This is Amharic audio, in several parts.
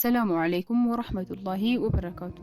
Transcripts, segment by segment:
ሰላሙ አለይኩም ወራህመቱላሂ ወበረካቱ።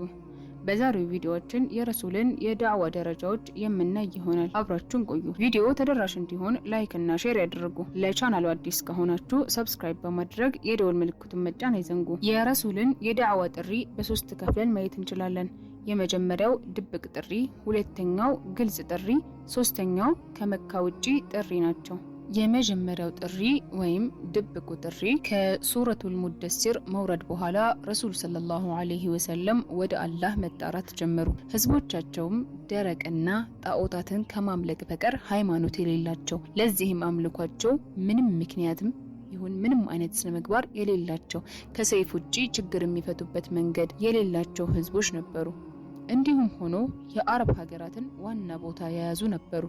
በዛሬው ቪዲዮአችን የረሱልን የዳዕዋ ደረጃዎች የምናይ ይሆናል። አብራችሁን ቆዩ። ቪዲዮ ተደራሽ እንዲሆን ላይክ እና ሼር ያድርጉ። ለቻናሉ አዲስ ከሆናችሁ ሰብስክራይብ በማድረግ የደወል ምልክቱን መጫን አይዘንጉ። የረሱልን የዳዕዋ ጥሪ በሶስት ከፍለን ማየት እንችላለን። የመጀመሪያው ድብቅ ጥሪ፣ ሁለተኛው ግልጽ ጥሪ፣ ሶስተኛው ከመካ ውጪ ጥሪ ናቸው። የመጀመሪያው ጥሪ ወይም ድብቁ ጥሪ ከሱረቱል ሙደሲር መውረድ በኋላ ረሱል ሰለላሁ ዐለይሂ ወሰለም ወደ አላህ መጣራት ጀመሩ። ህዝቦቻቸውም ደረቅና ጣዖታትን ከማምለክ በቀር ሃይማኖት የሌላቸው፣ ለዚህም አምልኳቸው ምንም ምክንያትም ይሁን ምንም አይነት ስነ ምግባር የሌላቸው፣ ከሰይፍ ውጪ ችግር የሚፈቱበት መንገድ የሌላቸው ህዝቦች ነበሩ። እንዲሁም ሆኖ የአረብ ሀገራትን ዋና ቦታ የያዙ ነበሩ።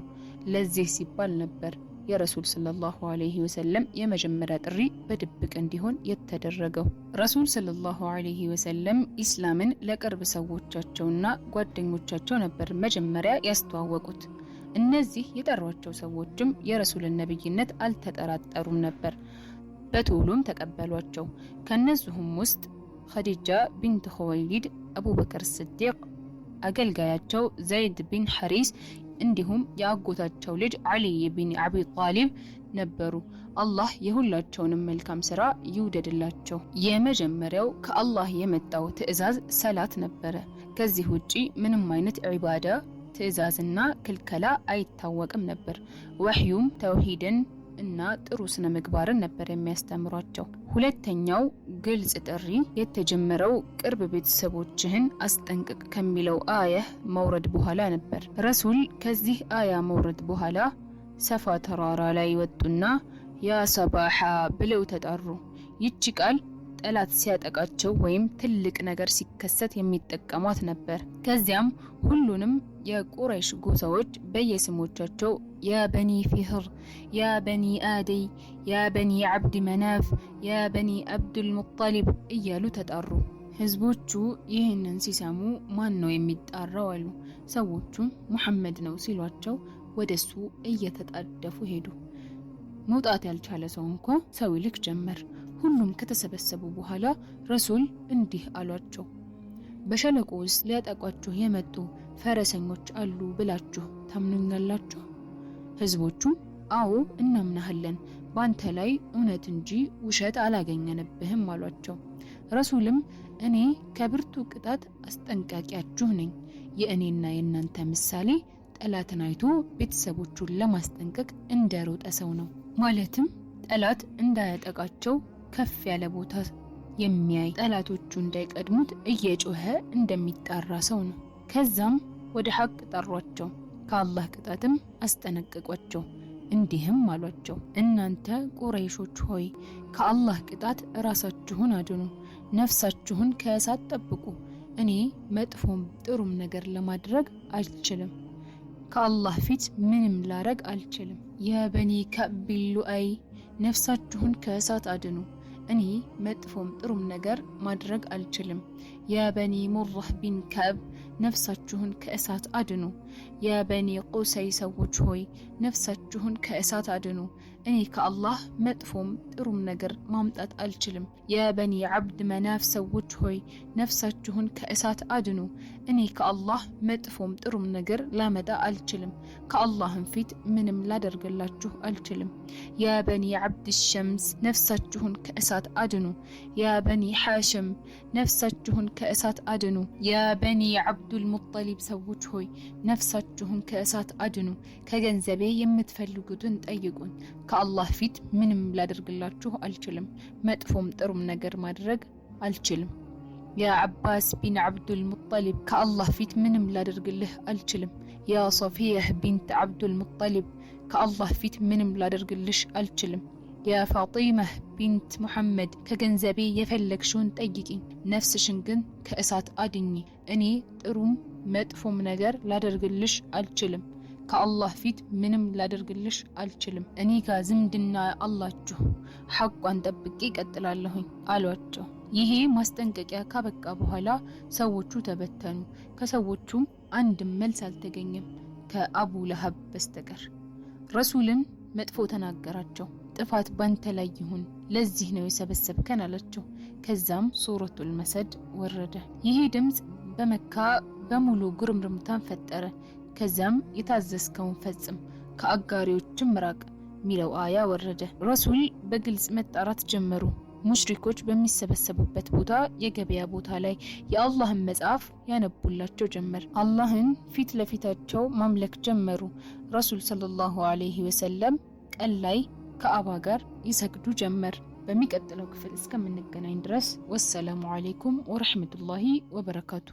ለዚህ ሲባል ነበር የረሱል ሰለላሁ ዐለይሂ ወሰለም የመጀመሪያ ጥሪ በድብቅ እንዲሆን የተደረገው። ረሱል ሰለላሁ ዐለይሂ ወሰለም ኢስላምን ለቅርብ ሰዎቻቸውና ጓደኞቻቸው ነበር መጀመሪያ ያስተዋወቁት። እነዚህ የጠሯቸው ሰዎችም የረሱልን ነብይነት አልተጠራጠሩም ነበር፣ በቶሎም ተቀበሏቸው። ከነዚህም ውስጥ ኸዲጃ ቢንት ኹወይሊድ፣ አቡበከር ስዲቅ፣ አገልጋያቸው ዘይድ ቢን ሐሪስ እንዲሁም የአጎታቸው ልጅ አሊ ቢን አቢ ጣሊብ ነበሩ። አላህ የሁላቸውንም መልካም ስራ ይውደድላቸው። የመጀመሪያው ከአላህ የመጣው ትዕዛዝ ሰላት ነበረ። ከዚህ ውጪ ምንም አይነት ዒባዳ ትዕዛዝና ክልከላ አይታወቅም ነበር። ወህዩም ተውሂድን እና ጥሩ ስነ ምግባርን ነበር የሚያስተምሯቸው። ሁለተኛው ግልጽ ጥሪ የተጀመረው ቅርብ ቤተሰቦችህን አስጠንቅቅ ከሚለው አያ መውረድ በኋላ ነበር። ረሱል ከዚህ አያ መውረድ በኋላ ሰፋ ተራራ ላይ ወጡና ያ ሰባሃ ብለው ተጣሩ። ይቺ ቃል ጠላት ሲያጠቃቸው ወይም ትልቅ ነገር ሲከሰት የሚጠቀሟት ነበር። ከዚያም ሁሉንም የቁረይሽ ጎሳዎች በየስሞቻቸው ያ በኒ ፊህር፣ ያ በኒ አደይ፣ ያ በኒ አብድ መናፍ፣ ያ በኒ አብዱል ሙጠሊብ እያሉ ተጣሩ። ህዝቦቹ ይህንን ሲሰሙ ማን ነው የሚጣራው አሉ። ሰዎቹም ሙሐመድ ነው ሲሏቸው ወደሱ እየተጣደፉ ሄዱ። መውጣት ያልቻለ ሰው እንኳ ሰው ይልክ ጀመር። ሁሉም ከተሰበሰቡ በኋላ ረሱል እንዲህ አሏቸው፣ በሸለቆ ውስጥ ሊያጠቋችሁ የመጡ ፈረሰኞች አሉ ብላችሁ ታምኑኛላችሁ? ህዝቦቹም አዎ እናምናለን፣ ባንተ ላይ እውነት እንጂ ውሸት አላገኘንብህም አሏቸው። ረሱልም እኔ ከብርቱ ቅጣት አስጠንቃቂያችሁ ነኝ። የእኔና የእናንተ ምሳሌ ጠላትን አይቶ ቤተሰቦቹን ለማስጠንቀቅ እንደሮጠ ሰው ነው። ማለትም ጠላት እንዳያጠቃቸው ከፍ ያለ ቦታ የሚያይ፣ ጠላቶቹ እንዳይቀድሙት እየጮኸ እንደሚጣራ ሰው ነው። ከዛም ወደ ሐቅ ጠሯቸው፣ ከአላህ ቅጣትም አስጠነቀቋቸው። እንዲህም አሏቸው፣ እናንተ ቁረይሾች ሆይ ከአላህ ቅጣት ራሳችሁን አድኑ፣ ነፍሳችሁን ከእሳት ጠብቁ። እኔ መጥፎም ጥሩም ነገር ለማድረግ አልችልም፣ ከአላህ ፊት ምንም ላረግ አልችልም። የበኒ ከዕብ ሉአይ ነፍሳችሁን ከእሳት አድኑ፣ እኔ መጥፎም ጥሩም ነገር ማድረግ አልችልም። የበኒ ሙረህ ቢን ከዕብ ነፍሳችሁን ከእሳት አድኑ። የበኒ ቁሰይ ሰዎች ሆይ ነፍሳችሁን ከእሳት አድኑ፣ እኔ ከአላህ መጥፎም ጥሩም ነገር ማምጣት አልችልም። የበኒ አብድ መናፍ ሰዎች ሆይ ነፍሳችሁን ከእሳት አድኑ፣ እኔ ከአላህ መጥፎም ጥሩም ነገር ላመጣ አልችልም፣ ከአላህም ፊት ምንም ላደርግላችሁ አልችልም። የበኒ አብድ ሸምስ ነፍሳችሁን ከእሳት አድኑ። የበኒ ሐሽም ነፍሳችሁን ከእሳት አድኑ። የበኒ አብዱል ሙጠሊብ ሰዎች ሆይ ነፍሳችሁን ከእሳት አድኑ። ከገንዘቤ የምትፈልጉትን ጠይቁኝ፣ ከአላህ ፊት ምንም ላደርግላችሁ አልችልም፣ መጥፎም ጥሩም ነገር ማድረግ አልችልም። ያ አባስ ቢን አብዱል ሙጠሊብ ከአላህ ፊት ምንም ላደርግልህ አልችልም። ያ ሶፊያህ ቢንት አብዱል ሙጠሊብ ከአላህ ፊት ምንም ላደርግልሽ አልችልም። ያ ፋጢማህ ቢንት ሙሐመድ ከገንዘቤ የፈለግሽውን ጠይቂኝ፣ ነፍስሽን ግን ከእሳት አድኚ። እኔ ጥሩም መጥፎም ነገር ላደርግልሽ አልችልም፣ ከአላህ ፊት ምንም ላደርግልሽ አልችልም። እኔ ጋር ዝምድና አላችሁ፣ ሐቋን ጠብቄ ቀጥላለሁኝ አሏቸው። ይሄ ማስጠንቀቂያ ካበቃ በኋላ ሰዎቹ ተበተኑ። ከሰዎቹም አንድም መልስ አልተገኘም ከአቡ ለሀብ በስተቀር። ረሱልን መጥፎ ተናገራቸው። ጥፋት ባንተ ላይ ይሁን፣ ለዚህ ነው የሰበሰብከን አላቸው። ከዛም ሱረቱል መሰድ ወረደ። ይህ ድምጽ በመካ በሙሉ ጉርምርምታን ፈጠረ። ከዛም የታዘዝከውን ፈጽም ከአጋሪዎችም ራቅ ሚለው አያ ወረደ። ረሱል በግልጽ መጣራት ጀመሩ። ሙሽሪኮች በሚሰበሰቡበት ቦታ የገበያ ቦታ ላይ የአላህን መጽሐፍ ያነቡላቸው ጀመር። አላህን ፊት ለፊታቸው ማምለክ ጀመሩ። ረሱል ሰለላሁ ዐለይሂ ወሰለም ቀን ላይ ከአባ ጋር ይሰግዱ ጀመር። በሚቀጥለው ክፍል እስከምንገናኝ ድረስ ወሰላሙ ዐለይኩም ወረህመቱላሂ ወበረካቱ።